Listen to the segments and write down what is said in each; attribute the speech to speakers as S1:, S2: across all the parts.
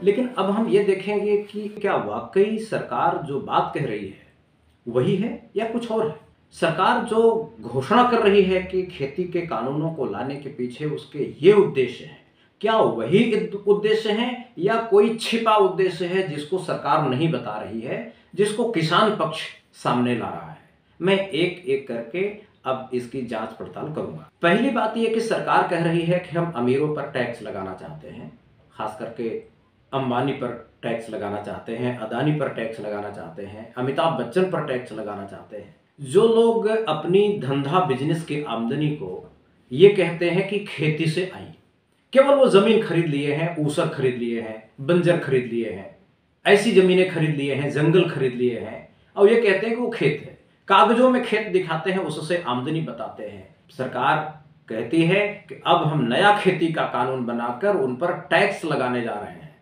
S1: लेकिन अब हम ये देखेंगे कि क्या वाकई सरकार जो बात कह रही है वही है या कुछ और है। सरकार जो घोषणा कर रही है कि खेती के कानूनों को लाने के पीछे उसके ये उद्देश्य हैं, क्या वही उद्देश्य हैं या कोई छिपा उद्देश्य है जिसको सरकार नहीं बता रही है, जिसको किसान पक्ष सामने ला रहा है। मैं एक एक करके अब इसकी जांच पड़ताल करूंगा। पहली बात यह कि सरकार कह रही है कि हम अमीरों पर टैक्स लगाना चाहते हैं, खास करके अंबानी पर टैक्स लगाना चाहते हैं, अदानी पर टैक्स लगाना चाहते हैं, अमिताभ बच्चन पर टैक्स लगाना चाहते हैं। जो लोग अपनी धंधा बिजनेस की आमदनी को ये कहते हैं कि खेती से आई, केवल वो जमीन खरीद लिए हैं, ऊसर खरीद लिए हैं, बंजर खरीद लिए हैं, ऐसी जमीनें खरीद लिए हैं, जंगल खरीद लिए हैं और ये कहते हैं कि वो खेत है, कागजों में खेत दिखाते हैं, उससे आमदनी बताते हैं। सरकार कहती है कि अब हम नया खेती का कानून बनाकर उन पर टैक्स लगाने जा रहे हैं,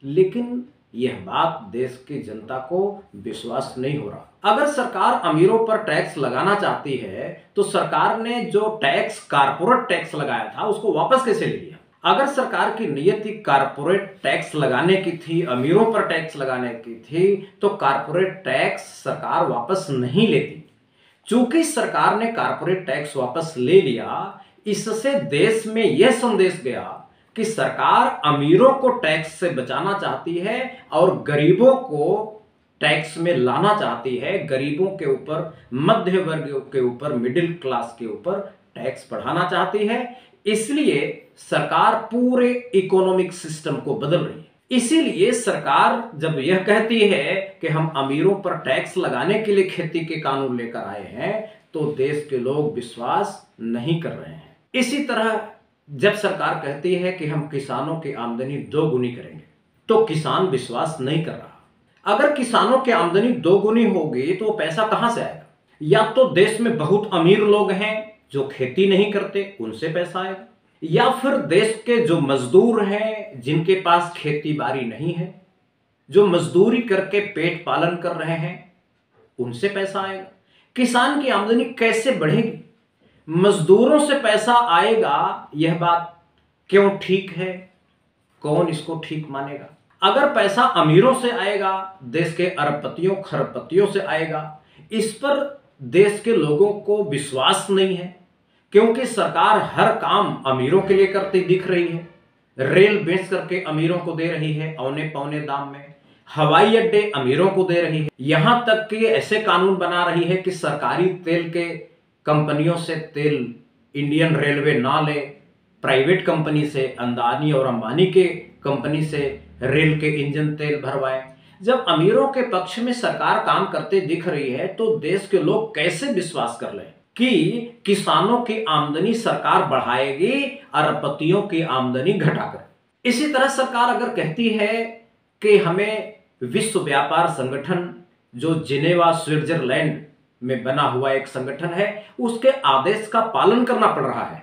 S1: लेकिन यह बात देश की जनता को विश्वास नहीं हो रहा। अगर सरकार अमीरों पर टैक्स लगाना चाहती है तो सरकार ने जो टैक्स कारपोरेट टैक्स लगाया था उसको वापस कैसे ले लिया। अगर सरकार की नियति कारपोरेट टैक्स लगाने की थी, अमीरों पर टैक्स लगाने की थी, तो कारपोरेट टैक्स सरकार वापस नहीं लेती। चूंकि सरकार ने कारपोरेट टैक्स वापस ले लिया, इससे देश में यह संदेश गया कि सरकार अमीरों को टैक्स से बचाना चाहती है और गरीबों को टैक्स में लाना चाहती है। गरीबों के ऊपर, मध्य वर्ग के ऊपर, मिडिल क्लास के ऊपर टैक्स बढ़ाना चाहती है। इसलिए सरकार पूरे इकोनॉमिक सिस्टम को बदल रही है। इसीलिए सरकार जब यह कहती है कि हम अमीरों पर टैक्स लगाने के लिए खेती के कानून लेकर आए हैं, तो देश के लोग विश्वास नहीं कर रहे हैं। इसी तरह जब सरकार कहती है कि हम किसानों की आमदनी दोगुनी करेंगे, तो किसान विश्वास नहीं कर रहा। अगर किसानों की आमदनी दोगुनी होगी तो पैसा कहां से आएगा। या तो देश में बहुत अमीर लोग हैं जो खेती नहीं करते, उनसे पैसा आएगा, या फिर देश के जो मजदूर हैं जिनके पास खेती बाड़ी नहीं है, जो मजदूरी करके पेट पालन कर रहे हैं, उनसे पैसा आएगा। किसान की आमदनी कैसे बढ़ेगी। मजदूरों से पैसा आएगा, यह बात क्यों ठीक है, कौन इसको ठीक मानेगा। अगर पैसा अमीरों से आएगा, देश के अरबपतियों खरबपतियों से आएगा, इस पर देश के लोगों को विश्वास नहीं है, क्योंकि सरकार हर काम अमीरों के लिए करती दिख रही है। रेल बेच करके अमीरों को दे रही है औने पौने दाम में, हवाई अड्डे अमीरों को दे रही है, यहां तक कि ऐसे कानून बना रही है कि सरकारी तेल के कंपनियों से तेल इंडियन रेलवे ना ले, प्राइवेट कंपनी से, अदानी और अंबानी के कंपनी से रेल के इंजन तेल भरवाए। जब अमीरों के पक्ष में सरकार काम करते दिख रही है तो देश के लोग कैसे विश्वास कर लें कि किसानों की आमदनी सरकार बढ़ाएगी अरबपतियों की आमदनी घटाकर। इसी तरह सरकार अगर कहती है कि हमें विश्व व्यापार संगठन, जो जिनेवा स्विट्जरलैंड में बना हुआ एक संगठन है, उसके आदेश का पालन करना पड़ रहा है,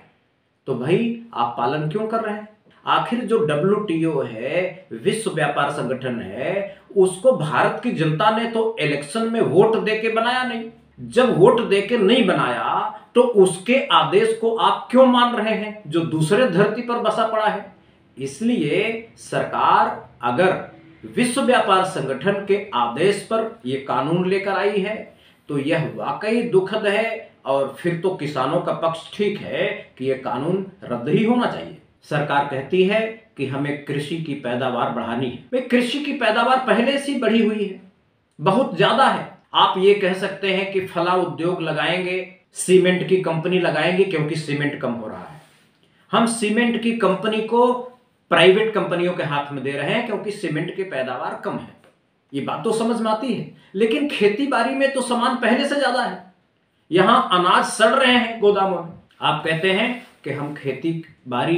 S1: तो भाई आप पालन क्यों कर रहे हैं। आखिर जो WTO है, विश्व व्यापार संगठन है, उसको भारत की जनता ने तो इलेक्शन में वोट देके बनाया नहीं। जब वोट देके नहीं बनाया तो उसके आदेश को आप क्यों मान रहे हैं जो दूसरे धरती पर बसा पड़ा है। इसलिए सरकार अगर विश्व व्यापार संगठन के आदेश पर यह कानून लेकर आई है तो यह वाकई दुखद है, और फिर तो किसानों का पक्ष ठीक है कि यह कानून रद्द ही होना चाहिए। सरकार कहती है कि हमें कृषि की पैदावार बढ़ानी है। भाई, कृषि की पैदावार पहले से बढ़ी हुई है, बहुत ज्यादा है। आप ये कह सकते हैं कि फला उद्योग लगाएंगे, सीमेंट की कंपनी लगाएंगे, क्योंकि सीमेंट कम हो रहा है। हम सीमेंट की कंपनी को प्राइवेट कंपनियों के हाथ में दे रहे हैं क्योंकि सीमेंट की पैदावार कम है। ये बात तो समझ में आती है, लेकिन खेती बाड़ी में तो सामान पहले से ज्यादा है। यहां अनाज सड़ रहे हैं गोदामों में। आप कहते हैं कि हम खेती बाड़ी,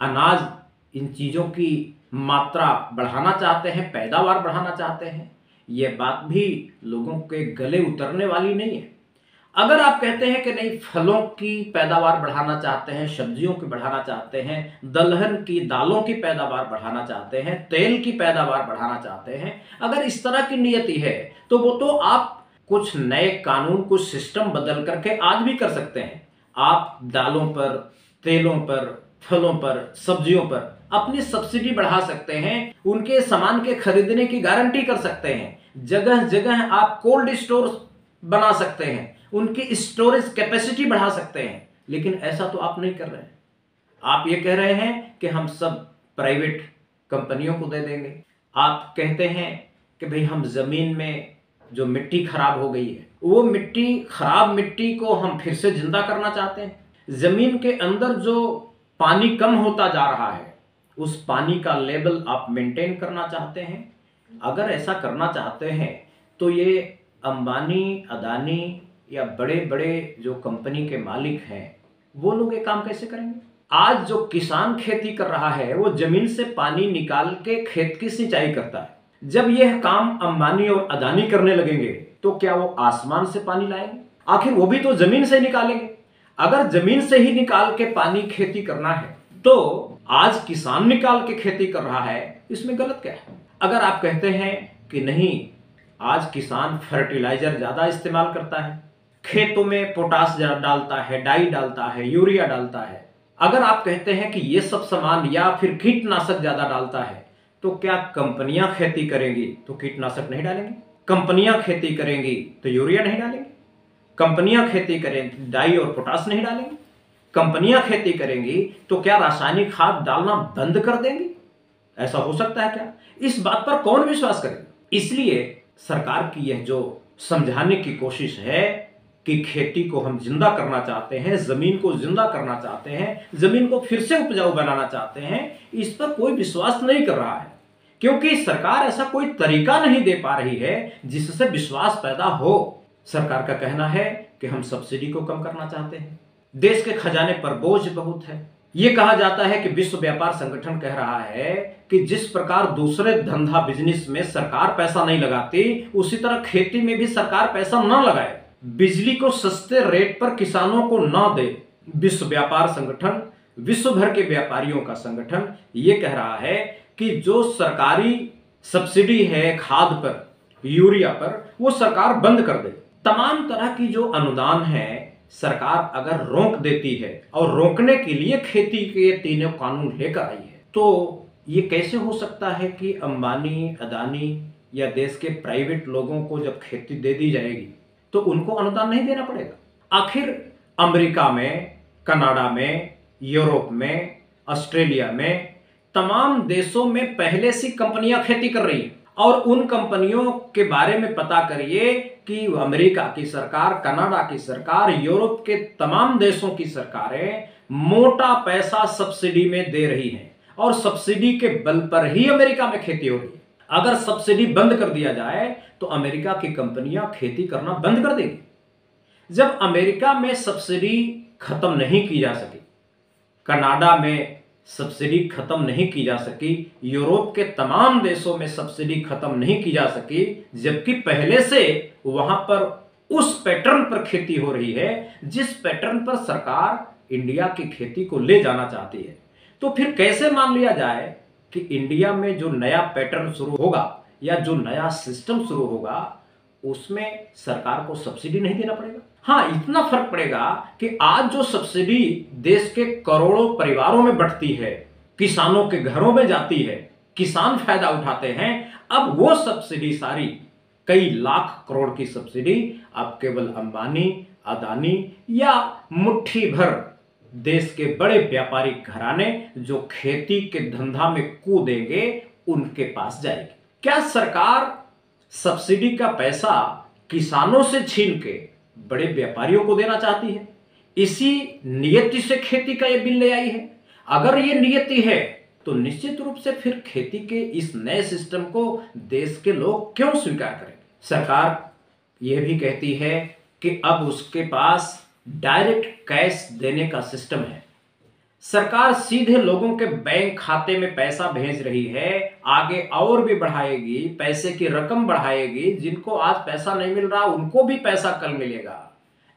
S1: अनाज, इन चीजों की मात्रा बढ़ाना चाहते हैं, पैदावार बढ़ाना चाहते हैं। यह बात भी लोगों के गले उतरने वाली नहीं है। अगर आप कहते हैं कि नहीं, फलों की पैदावार बढ़ाना चाहते हैं, सब्जियों की बढ़ाना चाहते हैं, दलहन की, दालों की पैदावार बढ़ाना चाहते हैं, तेल की पैदावार बढ़ाना चाहते हैं, अगर इस तरह की नियति है तो वो तो आप कुछ नए कानून, कुछ सिस्टम बदल करके आज भी कर सकते हैं। आप दालों पर, तेलों पर, फलों पर, सब्जियों पर अपनी सब्सिडी बढ़ा सकते हैं, उनके सामान के खरीदने की गारंटी कर सकते हैं, जगह जगह आप कोल्ड स्टोर बना सकते हैं, उनकी स्टोरेज कैपेसिटी बढ़ा सकते हैं। लेकिन ऐसा तो आप नहीं कर रहे हैं। आप ये कह रहे हैं कि हम सब प्राइवेट कंपनियों को दे देंगे। आप कहते हैं कि भाई हम जमीन में जो मिट्टी खराब हो गई है, वो खराब मिट्टी को हम फिर से जिंदा करना चाहते हैं। जमीन के अंदर जो पानी कम होता जा रहा है, उस पानी का लेवल आप मेंटेन करना चाहते हैं। अगर ऐसा करना चाहते हैं तो ये अंबानी, अदानी या बड़े बड़े जो कंपनी के मालिक हैं, वो लोग ये काम कैसे करेंगे? आज जो किसान खेती कर रहा है, वो जमीन से पानी निकाल के खेत की सिंचाई करता है। जब यह काम अंबानी और अदानी करने लगेंगे तो क्या वो आसमान से पानी लाएंगे? आखिर वो भी तो जमीन से निकालेंगे। अगर जमीन से ही निकाल के पानी खेती करना है तो आज किसान निकाल के खेती कर रहा है, इसमें गलत क्या है? अगर आप कहते हैं कि नहीं, आज किसान फर्टिलाइजर ज्यादा इस्तेमाल करता है, खेतों में पोटास डालता है, डाई डालता है, यूरिया डालता है, अगर आप कहते हैं कि ये सब सामान या फिर कीटनाशक ज्यादा डालता है, तो क्या कंपनियां खेती करेंगी तो कीटनाशक नहीं डालेंगे? कंपनियां खेती करेंगी तो यूरिया नहीं डालेंगे? कंपनियां खेती करें डाई और पोटास नहीं डालेंगे? कंपनियां खेती करेंगी तो क्या रासायनिक खाद डालना बंद कर देंगी? ऐसा हो सकता है क्या? इस बात पर कौन विश्वास करेगा? इसलिए सरकार की यह जो समझाने की कोशिश है कि खेती को हम जिंदा करना चाहते हैं, जमीन को जिंदा करना चाहते हैं, जमीन को फिर से उपजाऊ बनाना चाहते हैं, इस पर कोई विश्वास नहीं कर रहा है, क्योंकि सरकार ऐसा कोई तरीका नहीं दे पा रही है जिससे विश्वास पैदा हो। सरकार का कहना है कि हम सब्सिडी को कम करना चाहते हैं, देश के खजाने पर बोझ बहुत है। यह कहा जाता है कि विश्व व्यापार संगठन कह रहा है कि जिस प्रकार दूसरे धंधा बिजनेस में सरकार पैसा नहीं लगाती, उसी तरह खेती में भी सरकार पैसा न लगाए, बिजली को सस्ते रेट पर किसानों को न दे। विश्व व्यापार संगठन, विश्व भर के व्यापारियों का संगठन यह कह रहा है कि जो सरकारी सब्सिडी है खाद पर, यूरिया पर, वो सरकार बंद कर दे। तमाम तरह की जो अनुदान है सरकार अगर रोक देती है, और रोकने के लिए खेती के तीनों कानून लेकर आई है, तो ये कैसे हो सकता है कि अंबानी, अदानी या देश के प्राइवेट लोगों को जब खेती दे दी जाएगी तो उनको अनुदान नहीं देना पड़ेगा? आखिर अमेरिका में, कनाडा में, यूरोप में, ऑस्ट्रेलिया में, तमाम देशों में पहले से कंपनियां खेती कर रही हैं, और उन कंपनियों के बारे में पता करिए कि अमेरिका की सरकार, कनाडा की सरकार, यूरोप के तमाम देशों की सरकारें मोटा पैसा सब्सिडी में दे रही हैं, और सब्सिडी के बल पर ही अमेरिका में खेती हो रही है। अगर सब्सिडी बंद कर दिया जाए तो अमेरिका की कंपनियां खेती करना बंद कर देंगी। जब अमेरिका में सब्सिडी खत्म नहीं की जा सकी, कनाडा में सब्सिडी खत्म नहीं की जा सकी, यूरोप के तमाम देशों में सब्सिडी खत्म नहीं की जा सकी, जबकि पहले से वहां पर उस पैटर्न पर खेती हो रही है जिस पैटर्न पर सरकार इंडिया की खेती को ले जाना चाहती है, तो फिर कैसे मान लिया जाए कि इंडिया में जो नया पैटर्न शुरू होगा या जो नया सिस्टम शुरू होगा उसमें सरकार को सब्सिडी नहीं देना पड़ेगा? हाँ, इतना फर्क पड़ेगा कि आज जो सब्सिडी देश के करोड़ों परिवारों में बढ़ती है, किसानों के घरों में जाती है, किसान फायदा उठाते हैं, अब वो सब्सिडी सारी, कई लाख करोड़ की सब्सिडी अब केवल अंबानी, अदानी या मुट्ठी भर देश के बड़े व्यापारिक घराने जो खेती के धंधा में कूदेंगे उनके पास जाएगी। क्या सरकार सब्सिडी का पैसा किसानों से छीन के बड़े व्यापारियों को देना चाहती है? इसी नियति से खेती का यह बिल ले आई है। अगर ये नियति है तो निश्चित रूप से फिर खेती के इस नए सिस्टम को देश के लोग क्यों स्वीकार करें? सरकार यह भी कहती है कि अब उसके पास डायरेक्ट कैश देने का सिस्टम है। सरकार सीधे लोगों के बैंक खाते में पैसा भेज रही है, आगे और भी बढ़ाएगी, पैसे की रकम बढ़ाएगी, जिनको आज पैसा नहीं मिल रहा उनको भी पैसा कल मिलेगा।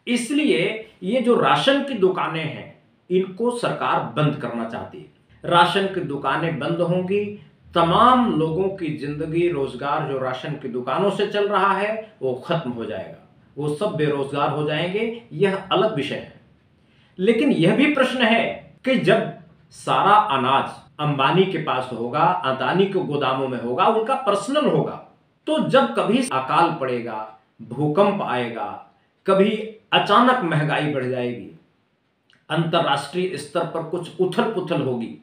S1: इसलिए ये जो राशन की दुकानें हैं इनको सरकार बंद करना चाहती है। राशन की दुकानें बंद होंगी, तमाम लोगों की जिंदगी, रोजगार जो राशन की दुकानों से चल रहा है वो खत्म हो जाएगा, वो सब बेरोजगार हो जाएंगे, यह अलग विषय है। लेकिन यह भी प्रश्न है कि जब सारा अनाज अंबानी के पास होगा, अदानी के गोदामों में होगा, उनका पर्सनल होगा। तो जब कभी अकाल पड़ेगा, भूकंप आएगा, कभी अचानक महंगाई बढ़ जाएगी, अंतरराष्ट्रीय स्तर पर कुछ उथल पुथल होगी,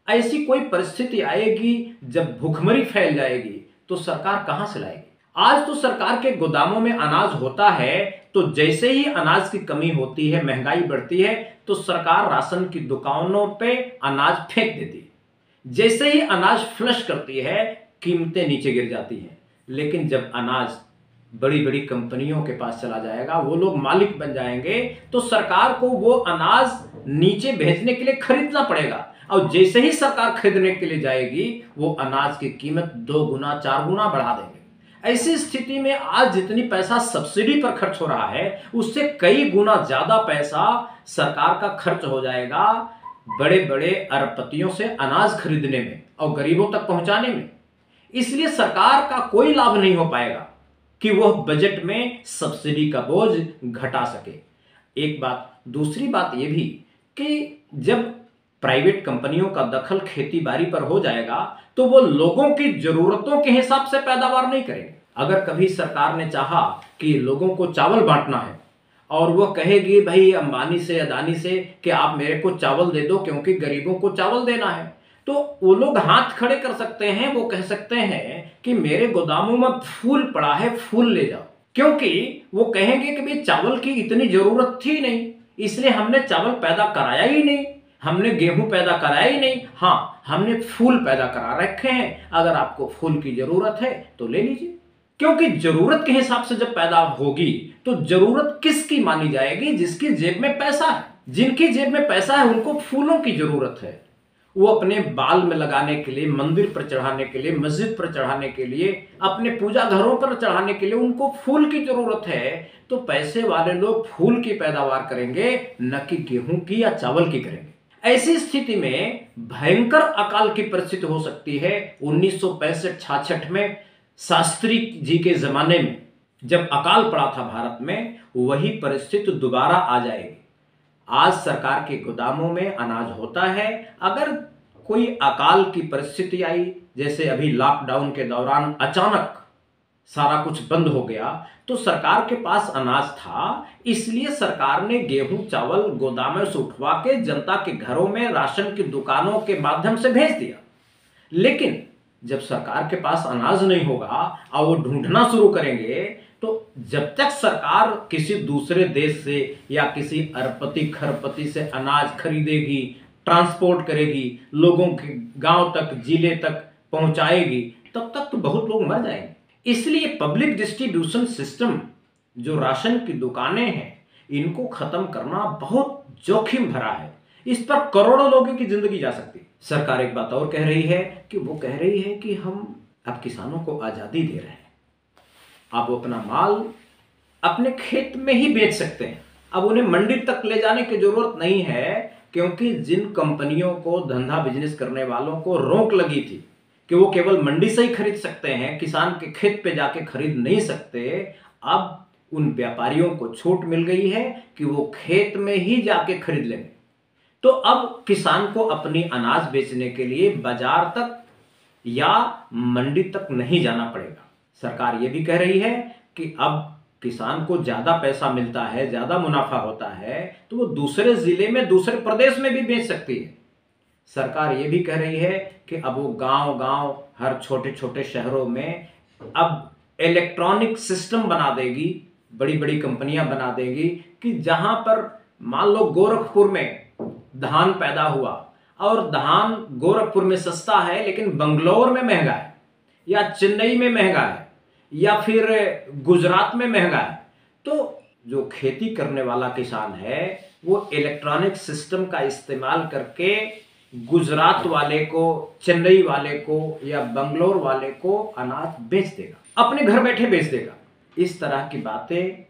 S1: ऐसी कोई परिस्थिति आएगी जब भूखमरी फैल जाएगी, तो सरकार कहां से लाएगी? आज तो सरकार के गोदामों में अनाज होता है, तो जैसे ही अनाज की कमी होती है, महंगाई बढ़ती है, तो सरकार राशन की दुकानों पे अनाज फेंक देती है। जैसे ही अनाज फ्लश करती है, कीमतें नीचे गिर जाती हैं। लेकिन जब अनाज बड़ी बड़ी कंपनियों के पास चला जाएगा, वो लोग मालिक बन जाएंगे, तो सरकार को वो अनाज नीचे भेजने के लिए खरीदना पड़ेगा। और जैसे ही सरकार खरीदने के लिए जाएगी, वो अनाज की कीमत 2 गुना 4 गुना बढ़ा देंगे। ऐसी स्थिति में आज जितनी पैसा सब्सिडी पर खर्च हो रहा है, उससे कई गुना ज्यादा पैसा सरकार का खर्च हो जाएगा बड़े बड़े अरबपतियों से अनाज खरीदने में और गरीबों तक पहुंचाने में। इसलिए सरकार का कोई लाभ नहीं हो पाएगा कि वह बजट में सब्सिडी का बोझ घटा सके। एक बात। दूसरी बात यह भी कि जब प्राइवेट कंपनियों का दखल खेती बाड़ी पर हो जाएगा, तो वो लोगों की जरूरतों के हिसाब से पैदावार नहीं करेंगे। अगर कभी सरकार ने चाहा कि लोगों को चावल बांटना है, और वो कहेगी भाई अंबानी से, अदानी से कि आप मेरे को चावल दे दो क्योंकि गरीबों को चावल देना है, तो वो लोग हाथ खड़े कर सकते हैं। वो कह सकते हैं कि मेरे गोदामों में फूल पड़ा है, फूल ले जाओ, क्योंकि वो कहेंगे कि भाई चावल की इतनी जरूरत थी नहीं, इसलिए हमने चावल पैदा कराया ही नहीं, हमने गेहूं पैदा कराया ही नहीं, हाँ हमने फूल पैदा करा रखे हैं, अगर आपको फूल की जरूरत है तो ले लीजिए। क्योंकि जरूरत के हिसाब से जब पैदा होगी, तो जरूरत किसकी मानी जाएगी? जिसकी जेब में पैसा है। जिनकी जेब में पैसा है उनको फूलों की जरूरत है। वो अपने बाल में लगाने के लिए, मंदिर पर चढ़ाने के लिए, मस्जिद पर चढ़ाने के लिए, अपने पूजा घरों पर चढ़ाने के लिए उनको फूल की जरूरत है। तो पैसे वाले लोग फूल की पैदावार करेंगे, न कि गेहूं की या चावल की करेंगे। ऐसी स्थिति में भयंकर अकाल की परिस्थिति हो सकती है। 1965-66 में शास्त्री जी के जमाने में जब अकाल पड़ा था भारत में, वही परिस्थिति दोबारा आ जाएगी। आज सरकार के गोदामों में अनाज होता है। अगर कोई अकाल की परिस्थिति आई, जैसे अभी लॉकडाउन के दौरान अचानक सारा कुछ बंद हो गया, तो सरकार के पास अनाज था, इसलिए सरकार ने गेहूं चावल गोदामों से उठवा के जनता के घरों में राशन की दुकानों के माध्यम से भेज दिया। लेकिन जब सरकार के पास अनाज नहीं होगा और वो ढूंढना शुरू करेंगे, तो जब तक सरकार किसी दूसरे देश से या किसी अरबपति खरबपति से अनाज खरीदेगी, ट्रांसपोर्ट करेगी, लोगों के गांव तक, जिले तक पहुंचाएगी, तब तक तो बहुत लोग मर जाएंगे। इसलिए पब्लिक डिस्ट्रीब्यूशन सिस्टम, जो राशन की दुकानें हैं, इनको खत्म करना बहुत जोखिम भरा है। इस पर करोड़ों लोगों की जिंदगी जा सकती है। सरकार एक बात और कह रही है कि वो कह रही है कि हम अब किसानों को आजादी दे रहे हैं, अब वो अपना माल अपने खेत में ही बेच सकते हैं, अब उन्हें मंडी तक ले जाने की जरूरत नहीं है। क्योंकि जिन कंपनियों को, धंधा बिजनेस करने वालों को रोक लगी थी कि वो केवल मंडी से ही खरीद सकते हैं, किसान के खेत पे जाके खरीद नहीं सकते, अब उन व्यापारियों को छूट मिल गई है कि वो खेत में ही जाके खरीद लेंगे। तो अब किसान को अपनी अनाज बेचने के लिए बाजार तक या मंडी तक नहीं जाना पड़ेगा। सरकार ये भी कह रही है कि अब किसान को ज्यादा पैसा मिलता है, ज्यादा मुनाफा होता है, तो वो दूसरे जिले में, दूसरे प्रदेश में भी बेच सकती है। सरकार ये भी कह रही है कि अब वो गांव-गांव, हर छोटे छोटे शहरों में अब इलेक्ट्रॉनिक सिस्टम बना देगी, बड़ी बड़ी कंपनियां बना देगी कि जहां पर मान लो गोरखपुर में धान पैदा हुआ और धान गोरखपुर में सस्ता है लेकिन बंगलौर में महंगा है, या चेन्नई में महंगा है, या फिर गुजरात में महंगा है, तो जो खेती करने वाला किसान है वो इलेक्ट्रॉनिक सिस्टम का इस्तेमाल करके गुजरात वाले को, चेन्नई वाले को या बंगलोर वाले को अनाज बेच देगा, अपने घर बैठे बेच देगा। इस तरह की बातें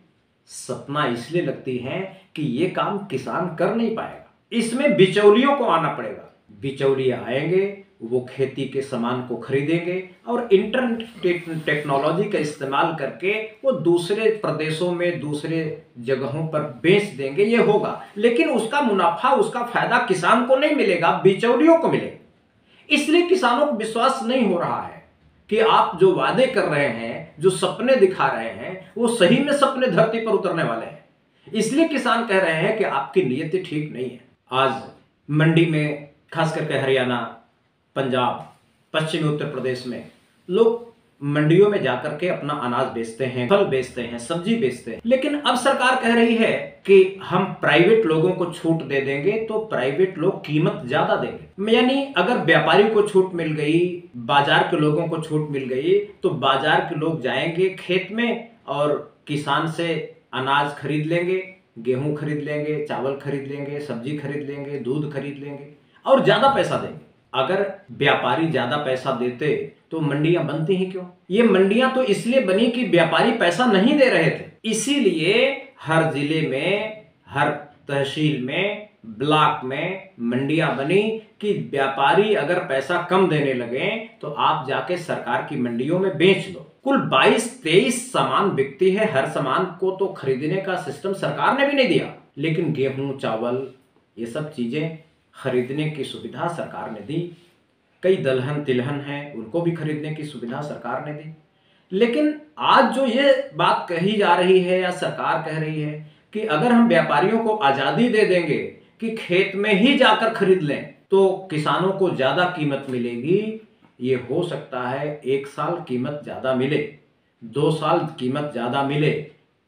S1: सपना इसलिए लगती हैं कि ये काम किसान कर नहीं पाएगा, इसमें बिचौलियों को आना पड़ेगा। बिचौलिए आएंगे, वो खेती के सामान को खरीदेंगे और इंटरनेट टेक्नोलॉजी का इस्तेमाल करके वो दूसरे प्रदेशों में, दूसरे जगहों पर बेच देंगे। ये होगा, लेकिन उसका मुनाफा, उसका फायदा किसान को नहीं मिलेगा, बिचौलियों को मिलेगा। इसलिए किसानों को विश्वास नहीं हो रहा है कि आप जो वादे कर रहे हैं, जो सपने दिखा रहे हैं, वो सही में सपने धरती पर उतरने वाले हैं। इसलिए किसान कह रहे हैं कि आपकी नीयत ठीक नहीं है। आज मंडी में, खास करके हरियाणा, पंजाब, पश्चिमी उत्तर प्रदेश में लोग मंडियों में जाकर के अपना अनाज बेचते हैं, फल बेचते हैं, सब्जी बेचते हैं। लेकिन अब सरकार कह रही है कि हम प्राइवेट लोगों को छूट दे देंगे, तो प्राइवेट लोग कीमत ज्यादा देंगे। यानी अगर व्यापारी को छूट मिल गई, बाजार के लोगों को छूट मिल गई, तो बाजार के लोग जाएंगे खेत में और किसान से अनाज खरीद लेंगे, गेहूं खरीद लेंगे, चावल खरीद लेंगे, सब्जी खरीद लेंगे, दूध खरीद लेंगे और ज्यादा पैसा देंगे। अगर व्यापारी ज्यादा पैसा देते तो मंडियां बनती ही क्यों? ये मंडियां तो इसलिए बनी कि व्यापारी पैसा नहीं दे रहे थे, इसीलिए हर जिले में, हर तहसील में, ब्लॉक में मंडियां बनी कि व्यापारी अगर पैसा कम देने लगे तो आप जाके सरकार की मंडियों में बेच लो। कुल 22-23 सामान बिकती है, हर सामान को तो खरीदने का सिस्टम सरकार ने भी नहीं दिया, लेकिन गेहूं, चावल, ये सब चीजें खरीदने की सुविधा सरकार ने दी। कई दलहन तिलहन हैं, उनको भी खरीदने की सुविधा सरकार ने दी। लेकिन आज जो ये बात कही जा रही है या सरकार कह रही है कि अगर हम व्यापारियों को आजादी दे देंगे कि खेत में ही जाकर खरीद लें तो किसानों को ज्यादा कीमत मिलेगी। ये हो सकता है 1 साल कीमत ज्यादा मिले, 2 साल कीमत ज्यादा मिले,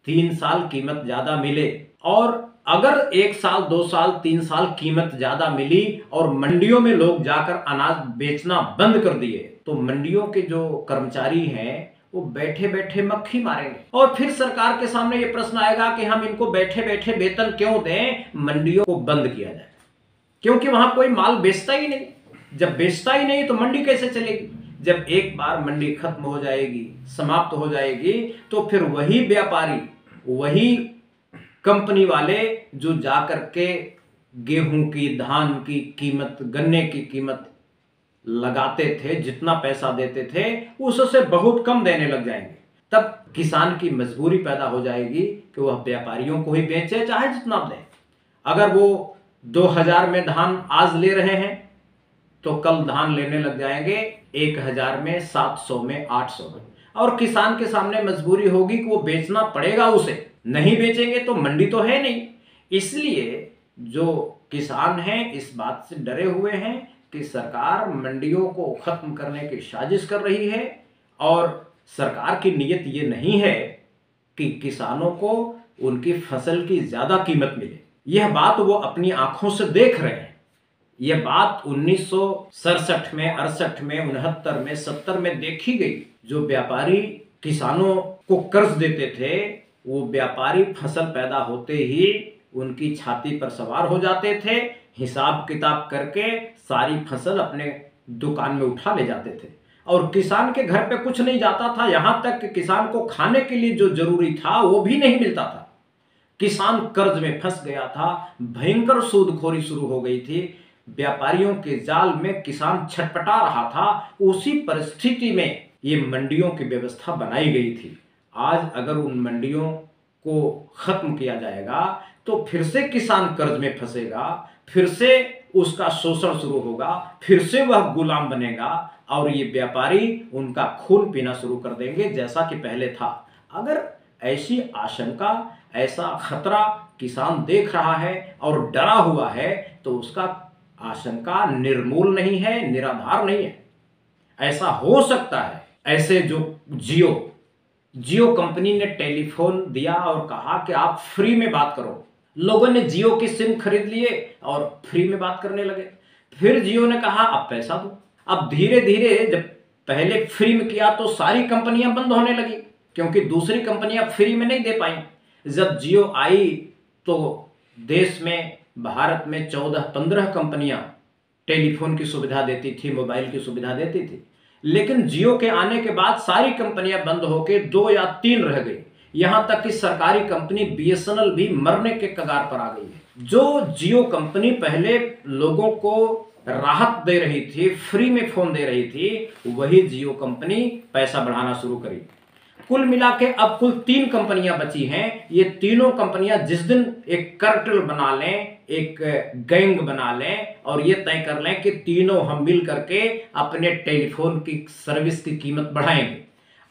S1: 3 साल कीमत ज्यादा मिले। और अगर 1 साल, 2 साल, 3 साल कीमत ज्यादा मिली और मंडियों में लोग जाकर अनाज बेचना बंद कर दिए, तो मंडियों के जो कर्मचारी हैं वो बैठे बैठे मक्खी मारेंगे। और फिर सरकार के सामने ये प्रश्न आएगा कि हम इनको बैठे बैठे वेतन क्यों दें, मंडियों को बंद किया जाए, क्योंकि वहां कोई माल बेचता ही नहीं। जब बेचता ही नहीं तो मंडी कैसे चलेगी? जब एक बार मंडी खत्म हो जाएगी, समाप्त हो जाएगी, तो फिर वही व्यापारी, वही कंपनी वाले जो जाकर के गेहूं की, धान की कीमत, गन्ने की कीमत लगाते थे, जितना पैसा देते थे उससे बहुत कम देने लग जाएंगे। तब किसान की मजबूरी पैदा हो जाएगी कि वह व्यापारियों को ही बेचे, चाहे जितना दे। अगर वो 2000 में धान आज ले रहे हैं तो कल धान लेने लग जाएंगे 1000 में, 700 में, 800 में। और किसान के सामने मजबूरी होगी कि वो बेचना पड़ेगा उसे, नहीं बेचेंगे तो मंडी तो है नहीं। इसलिए जो किसान हैं इस बात से डरे हुए हैं कि सरकार मंडियों को खत्म करने की साजिश कर रही है और सरकार की नीयत ये नहीं है कि किसानों को उनकी फसल की ज्यादा कीमत मिले। यह बात वो अपनी आंखों से देख रहे हैं। यह बात 1967 में, 68 में, 69 में, 70 में देखी गई। जो व्यापारी किसानों को कर्ज देते थे, वो व्यापारी फसल पैदा होते ही उनकी छाती पर सवार हो जाते थे, हिसाब किताब करके सारी फसल अपने दुकान में उठा ले जाते थे और किसान के घर पे कुछ नहीं जाता था। यहां तक कि किसान को खाने के लिए जो जरूरी था वो भी नहीं मिलता था। किसान कर्ज में फंस गया था, भयंकर सूदखोरी शुरू हो गई थी, व्यापारियों के जाल में किसान छटपटा रहा था। उसी परिस्थिति में ये मंडियों की व्यवस्था बनाई गई थी। आज अगर उन मंडियों को खत्म किया जाएगा तो फिर से किसान कर्ज में फंसेगा, फिर से उसका शोषण शुरू होगा, फिर से वह गुलाम बनेगा और ये व्यापारी उनका खून पीना शुरू कर देंगे जैसा कि पहले था। अगर ऐसी आशंका, ऐसा खतरा किसान देख रहा है और डरा हुआ है तो उसका आशंका निर्मूल नहीं है, निराधार नहीं है। ऐसा हो सकता है, ऐसे जो जियो कंपनी ने टेलीफोन दिया और कहा कि आप फ्री में बात करो। लोगों ने जियो की सिम खरीद लिए और फ्री में बात करने लगे। फिर जियो ने कहा अब पैसा दो। अब धीरे धीरे जब पहले फ्री में किया तो सारी कंपनियां बंद होने लगी क्योंकि दूसरी कंपनियां फ्री में नहीं दे पाई। जब जियो आई तो देश में, भारत में 14-15 कंपनियां टेलीफोन की सुविधा देती थी, मोबाइल की सुविधा देती थी। लेकिन जियो के आने के बाद सारी कंपनियां बंद होकर 2 या 3 रह गई। यहां तक कि सरकारी कंपनी बीएसएनएल भी मरने के कगार पर आ गई है। जो जियो कंपनी पहले लोगों को राहत दे रही थी, फ्री में फोन दे रही थी, वही जियो कंपनी पैसा बढ़ाना शुरू करी। कुल मिला के अब कुल 3 कंपनियां बची हैं। ये तीनों कंपनियां जिस दिन एक कार्टेल बना लें, एक गैंग बना लें और ये तय कर लें कि तीनों हम मिल करके अपने टेलीफोन की सर्विस की कीमत बढ़ाएंगे।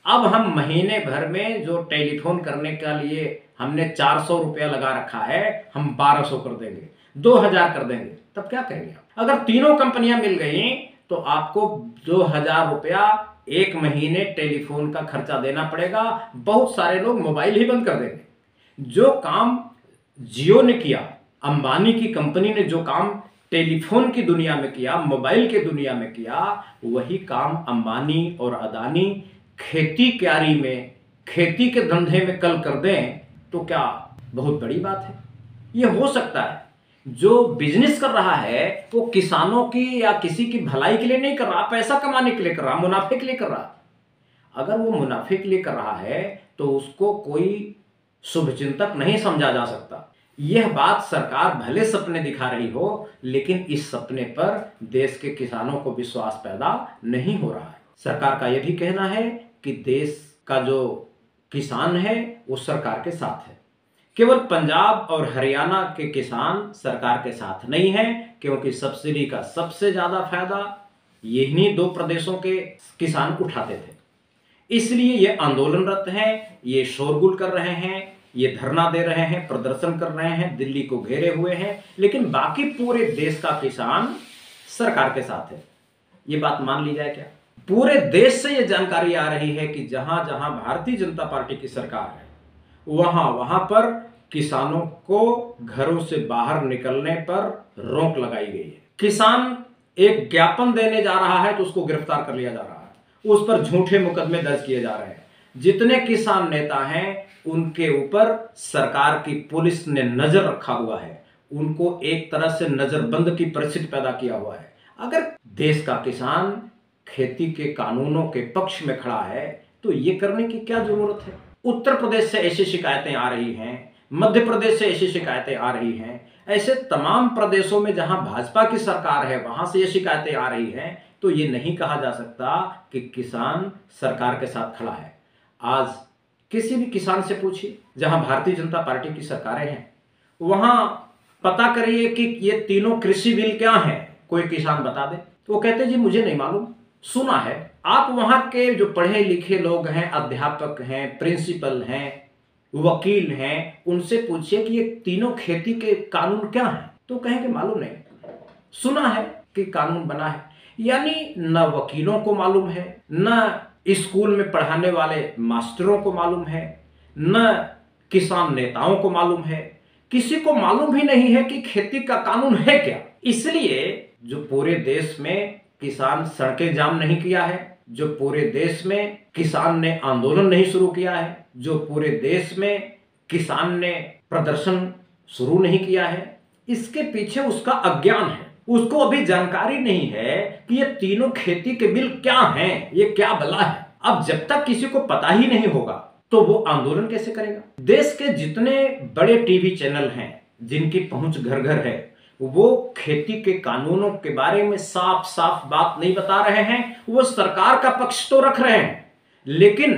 S1: अब हम महीने भर में जो टेलीफोन करने के लिए हमने 400 रुपया लगा रखा है, हम 1200 कर देंगे, 2000 कर देंगे। तब क्या करेंगे आप? अगर तीनों कंपनियां मिल गई तो आपको 2000 रुपया एक महीने टेलीफोन का खर्चा देना पड़ेगा। बहुत सारे लोग मोबाइल ही बंद कर देंगे। जो काम जियो ने किया, अंबानी की कंपनी ने जो काम टेलीफोन की दुनिया में किया, मोबाइल की दुनिया में किया, वही काम अंबानी और अदानी खेती क्यारी में, खेती के धंधे में कल कर दें तो क्या बहुत बड़ी बात है? ये हो सकता है। जो बिजनेस कर रहा है वो किसानों की या किसी की भलाई के लिए नहीं कर रहा, पैसा कमाने के लिए कर रहा, मुनाफे के लिए कर रहा। अगर वो मुनाफे के लिए कर रहा है तो उसको कोई शुभचिंतक नहीं समझा जा सकता। यह बात सरकार भले सपने दिखा रही हो, लेकिन इस सपने पर देश के किसानों को विश्वास पैदा नहीं हो रहा है। सरकार का यह भी कहना है कि देश का जो किसान है वो सरकार के साथ है। केवल पंजाब और हरियाणा के किसान सरकार के साथ नहीं है, क्योंकि सब्सिडी का सबसे ज्यादा फायदा यही 2 प्रदेशों के किसान उठाते थे। इसलिए ये आंदोलनरत हैं, ये शोरगुल कर रहे हैं, ये धरना दे रहे हैं, प्रदर्शन कर रहे हैं, दिल्ली को घेरे हुए हैं, लेकिन बाकी पूरे देश का किसान सरकार के साथ है। ये बात मान ली जाए क्या? पूरे देश से ये जानकारी आ रही है कि जहां जहां भारतीय जनता पार्टी की सरकार है, वहां वहां पर किसानों को घरों से बाहर निकलने पर रोक लगाई गई है। किसान एक ज्ञापन देने जा रहा है तो उसको गिरफ्तार कर लिया जा रहा है, उस पर झूठे मुकदमे दर्ज किए जा रहे हैं। जितने किसान नेता हैं उनके ऊपर सरकार की पुलिस ने नजर रखा हुआ है, उनको एक तरह से नजरबंद की परिस्थिति पैदा किया हुआ है। अगर देश का किसान खेती के कानूनों के पक्ष में खड़ा है तो ये करने की क्या जरूरत है? उत्तर प्रदेश से ऐसी शिकायतें आ रही हैं, मध्य प्रदेश से ऐसी शिकायतें आ रही हैं, ऐसे तमाम प्रदेशों में जहां भाजपा की सरकार है वहां से ये शिकायतें आ रही हैं। तो ये नहीं कहा जा सकता कि किसान सरकार के साथ खड़ा है। आज किसी भी किसान से पूछिए जहां भारतीय जनता पार्टी की सरकारें हैं, वहां पता करिए कि ये तीनों कृषि बिल क्या हैं, कोई किसान बता दे। तो वो कहते जी मुझे नहीं मालूम, सुना है। आप वहां के जो पढ़े लिखे लोग हैं, अध्यापक हैं, प्रिंसिपल हैं, वकील हैं, उनसे पूछिए कि ये तीनों खेती के कानून क्या हैं, तो कहेंगे मालूम नहीं, सुना है कि कानून बना है। यानी न वकीलों को मालूम है, न स्कूल में पढ़ाने वाले मास्टरों को मालूम है, न किसान नेताओं को मालूम है, किसी को मालूम ही नहीं है कि खेती का कानून है क्या। इसलिए जो पूरे देश में किसान सड़कें जाम नहीं किया है, जो पूरे देश में किसान ने आंदोलन नहीं शुरू किया है, जो पूरे देश में किसान ने प्रदर्शन शुरू नहीं किया है, इसके पीछे उसका अज्ञान है। उसको अभी जानकारी नहीं है कि ये तीनों खेती के बिल क्या हैं, ये क्या बला है। अब जब तक किसी को पता ही नहीं होगा तो वो आंदोलन कैसे करेगा? देश के जितने बड़े टीवी चैनल हैं जिनकी पहुंच घर घर है, वो खेती के कानूनों के बारे में साफ साफ बात नहीं बता रहे हैं। वो सरकार का पक्ष तो रख रहे हैं लेकिन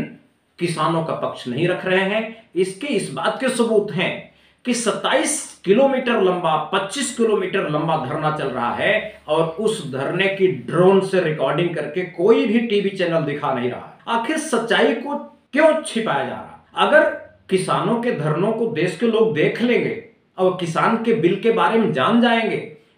S1: किसानों का पक्ष नहीं रख रहे हैं। इसके इस बात के सबूत हैं कि 27 किलोमीटर लंबा, 25 किलोमीटर लंबा धरना चल रहा है और उस धरने की ड्रोन से रिकॉर्डिंग करके कोई भी टीवी चैनल दिखा नहीं रहा। आखिर सच्चाई को क्यों छिपाया जा रहा? अगर किसानों के धरनों को देश के लोग देख लेंगे और किसान के बिल के बारे में जान जाएंगे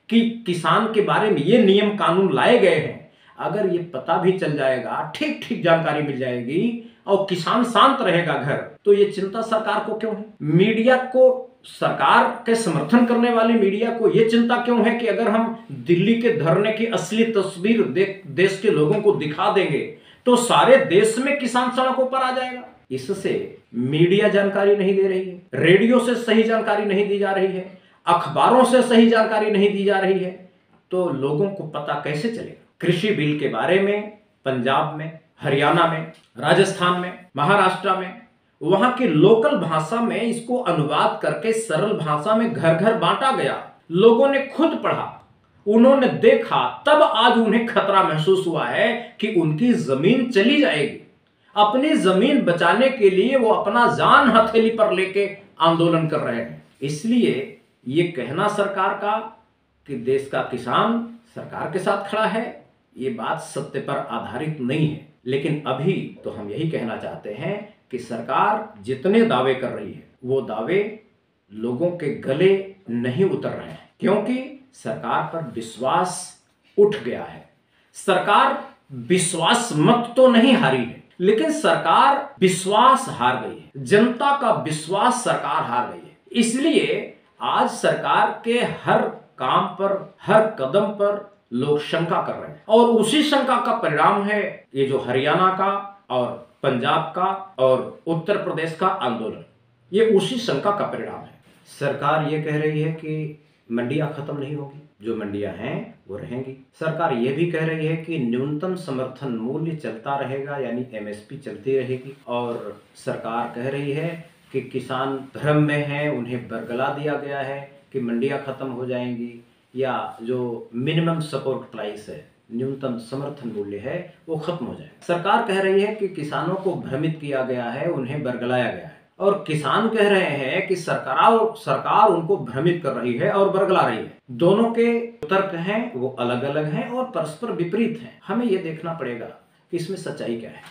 S1: कि किसान के बारे में ये नियम कानून लाए गए हैं, अगर ये पता भी चल जाएगा, ठीक ठीक जानकारी मिल जाएगी और किसान शांत रहेगा घर, तो ये चिंता सरकार को क्यों है? मीडिया को, सरकार के समर्थन करने वाली मीडिया को ये चिंता क्यों है कि अगर हम दिल्ली के धरने की असली तस्वीर देश के लोगों को दिखा देंगे तो सारे देश में किसान सड़कों पर आ जाएगा? इससे मीडिया जानकारी नहीं दे रही है, रेडियो से सही जानकारी नहीं दी जा रही है, अखबारों से सही जानकारी नहीं दी जा रही है, तो लोगों को पता कैसे चलेगा? कृषि बिल के बारे में पंजाब में, हरियाणा में, राजस्थान में, महाराष्ट्र में, वहां की लोकल भाषा में इसको अनुवाद करके सरल भाषा में घर घर बांटा गया। लोगों ने खुद पढ़ा, उन्होंने देखा, तब आज उन्हें खतरा महसूस हुआ है कि उनकी जमीन चली जाएगी। अपनी जमीन बचाने के लिए वो अपना जान हथेली पर लेके आंदोलन कर रहे हैं। इसलिए ये कहना सरकार का कि देश का किसान सरकार के साथ खड़ा है, ये बात सत्य पर आधारित नहीं है। लेकिन अभी तो हम यही कहना चाहते हैं कि सरकार जितने दावे कर रही है वो दावे लोगों के गले नहीं उतर रहे हैं, क्योंकि सरकार पर विश्वास उठ गया है। सरकार विश्वास मत तो नहीं हारी है, लेकिन सरकार विश्वास हार गई है। जनता का विश्वास सरकार हार गई है। इसलिए आज सरकार के हर काम पर, हर कदम पर लोग शंका कर रहे हैं, और उसी शंका का परिणाम है ये जो हरियाणा का और पंजाब का और उत्तर प्रदेश का आंदोलन। ये उसी शंका का परिणाम है। सरकार ये कह रही है कि मंडियां खत्म नहीं होगी, जो मंडियां हैं वो रहेंगी। सरकार ये भी कह रही है कि न्यूनतम समर्थन मूल्य चलता रहेगा, यानी एमएसपी चलती रहेगी। और सरकार कह रही है कि किसान भ्रम में हैं, उन्हें बरगला दिया गया है कि मंडियां खत्म हो जाएंगी, या जो मिनिमम सपोर्ट प्राइस है, न्यूनतम समर्थन मूल्य है, वो खत्म हो जाएगा। सरकार कह रही है कि किसानों को भ्रमित किया गया है, उन्हें बरगलाया गया है, और किसान कह रहे हैं कि सरकार उनको भ्रमित कर रही है और बरगला रही है। दोनों के तर्क हैं वो अलग अलग हैं और परस्पर विपरीत हैं। हमें ये देखना पड़ेगा कि इसमें सच्चाई क्या है।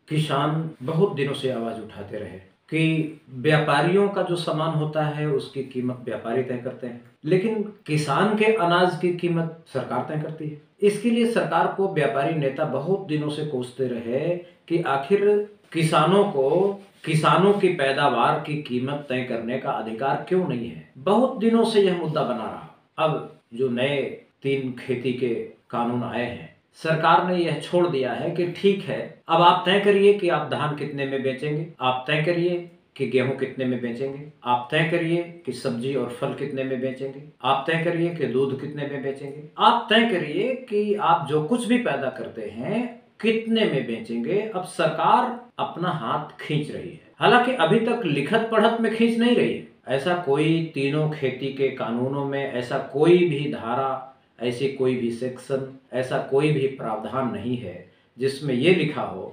S1: किसान बहुत दिनों से आवाज उठाते रहे कि व्यापारियों का जो सामान होता है उसकी कीमत व्यापारी तय करते हैं, लेकिन किसान के अनाज की कीमत सरकार तय करती है। इसके लिए सरकार को व्यापारी नेता बहुत दिनों से कोसते रहे कि आखिर किसानों की पैदावार की कीमत तय करने का अधिकार क्यों नहीं है। बहुत दिनों से यह मुद्दा बना रहा। अब जो नए 3 खेती के कानून आए हैं, सरकार ने यह छोड़ दिया है कि ठीक है, अब आप तय करिए कि आप धान कितने में बेचेंगे, आप तय करिए कि गेहूं कितने में बेचेंगे, आप तय करिए कि सब्जी और फल कितने में बेचेंगे, आप तय करिए कि दूध कितने में बेचेंगे, आप तय करिए कि आप जो कुछ भी पैदा करते हैं कितने में बेचेंगे। अब सरकार अपना हाथ खींच रही है। हालांकि अभी तक लिखत पढ़त में खींच नहीं रही है। ऐसा कोई तीनों खेती के कानूनों में ऐसा कोई भी धारा, ऐसी कोई भी सेक्शन, ऐसा कोई भी प्रावधान नहीं है जिसमें यह लिखा हो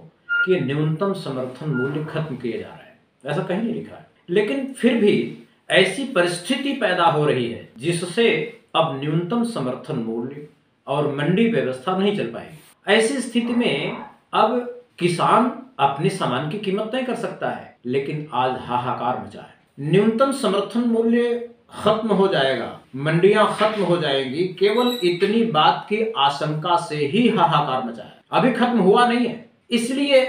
S1: कि न्यूनतम समर्थन मूल्य खत्म किए जा रहे हैं। ऐसा कहीं नहीं लिखा है। लेकिन फिर भी ऐसी परिस्थिति पैदा हो रही है जिससे अब न्यूनतम समर्थन मूल्य और मंडी व्यवस्था नहीं चल पाएगी। ऐसी स्थिति में अब किसान अपने सामान की कीमत तय कर सकता है, लेकिन आज हाहाकार मचा है। न्यूनतम समर्थन मूल्य खत्म हो जाएगा, मंडियां खत्म हो जाएंगी, केवल इतनी बात की आशंका से ही हाहाकार मचा है। अभी खत्म हुआ नहीं है। इसलिए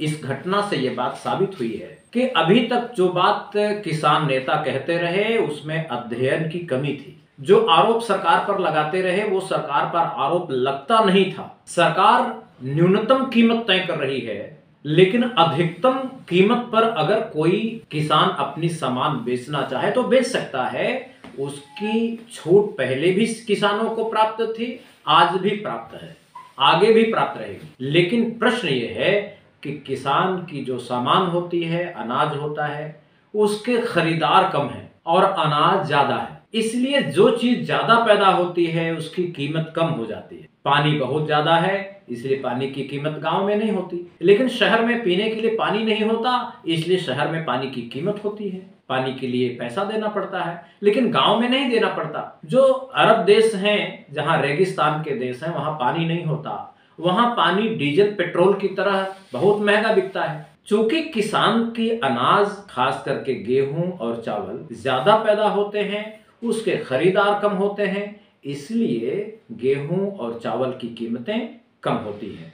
S1: इस घटना से यह बात साबित हुई है कि अभी तक जो बात किसान नेता कहते रहे उसमें अध्ययन की कमी थी। जो आरोप सरकार पर लगाते रहे वो सरकार पर आरोप लगता नहीं था। सरकार न्यूनतम कीमत तय कर रही है, लेकिन अधिकतम कीमत पर अगर कोई किसान अपनी सामान बेचना चाहे तो बेच सकता है। उसकी छूट पहले भी किसानों को प्राप्त थी, आज भी प्राप्त है, आगे भी प्राप्त रहेगी। लेकिन प्रश्न ये है कि किसान की जो सामान होती है, अनाज होता है, उसके खरीदार कम है और अनाज ज्यादा है। इसलिए जो चीज ज्यादा पैदा होती है उसकी कीमत कम हो जाती है। पानी बहुत ज्यादा है, इसलिए पानी की कीमत गांव में नहीं होती, लेकिन शहर में पीने के लिए पानी नहीं होता, इसलिए शहर में पानी की कीमत होती है। पानी के लिए पैसा देना पड़ता है, लेकिन गांव में नहीं देना पड़ता। जो अरब देश हैं, जहां रेगिस्तान के देश हैं, वहां पानी नहीं होता, वहां पानी डीजल पेट्रोल की तरह बहुत महंगा बिकता है। चूंकि किसान की अनाज, खास करके गेहूं और चावल ज्यादा पैदा होते हैं, उसके खरीदार कम होते हैं, इसलिए गेहूं और चावल की कीमतें कम होती हैं।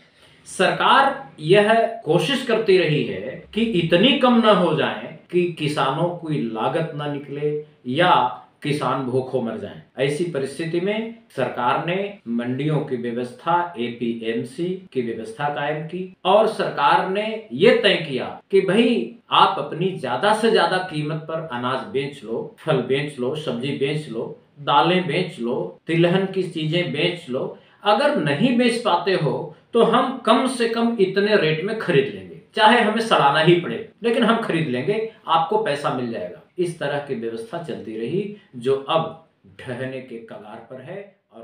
S1: सरकार यह कोशिश करती रही है कि इतनी कम न हो जाएं कि किसानों की लागत न निकले या किसान भूखों मर जाएं। ऐसी परिस्थिति में सरकार ने मंडियों की व्यवस्था, एपीएमसी की व्यवस्था कायम की, और सरकार ने यह तय किया कि भाई आप अपनी ज्यादा से ज्यादा कीमत पर अनाज बेच लो, फल बेच लो, सब्जी बेच लो, दालें बेच लो, तिलहन की चीजें बेच लो। अगर नहीं बेच पाते हो तो हम कम से कम इतने रेट में खरीद लेंगे, चाहे हमें सड़ाना ही पड़े, लेकिन हम खरीद लेंगे, आपको पैसा मिल जाएगा। इस तरह की व्यवस्था चलती रही, जो अब ढहने के कगार पर है और